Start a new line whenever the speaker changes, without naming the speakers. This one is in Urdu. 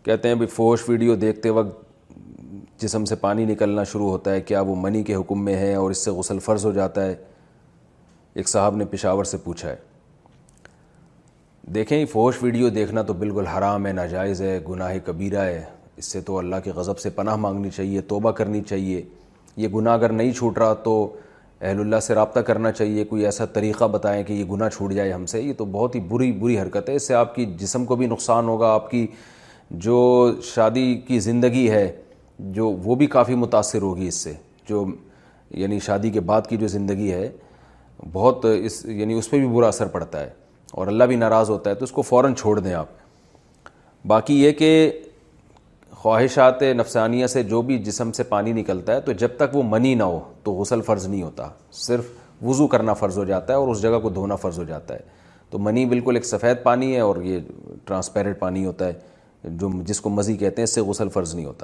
کہتے ہیں بھی فوش ویڈیو دیکھتے وقت جسم سے پانی نکلنا شروع ہوتا ہے، کیا وہ منی کے حکم میں ہے اور اس سے غسل فرض ہو جاتا ہے؟ ایک صاحب نے پشاور سے پوچھا ہے۔ دیکھیں، فوش ویڈیو دیکھنا تو بالکل حرام ہے، ناجائز ہے، گناہ کبیرہ ہے۔ اس سے تو اللہ کے غضب سے پناہ مانگنی چاہیے، توبہ کرنی چاہیے۔ یہ گناہ اگر نہیں چھوٹ رہا تو اہل اللہ سے رابطہ کرنا چاہیے، کوئی ایسا طریقہ بتائیں کہ یہ گناہ چھوٹ جائے ہم سے۔ یہ تو بہت ہی بری حرکت ہے، اس سے آپ کی جسم کو بھی نقصان ہوگا، آپ کی جو شادی کی زندگی ہے جو وہ بھی کافی متاثر ہوگی اس سے، جو یعنی شادی کے بعد کی جو زندگی ہے بہت اس پہ بھی برا اثر پڑتا ہے اور اللہ بھی ناراض ہوتا ہے، تو اس کو فوراً چھوڑ دیں آپ۔ باقی یہ کہ خواہشات نفسانیہ سے جو بھی جسم سے پانی نکلتا ہے تو جب تک وہ منی نہ ہو تو غسل فرض نہیں ہوتا، صرف وضو کرنا فرض ہو جاتا ہے اور اس جگہ کو دھونا فرض ہو جاتا ہے۔ تو منی بالکل ایک سفید پانی ہے اور یہ ٹرانسپیرنٹ پانی ہوتا ہے جس کو مزی کہتے ہیں، اس سے غسل فرض نہیں ہوتا۔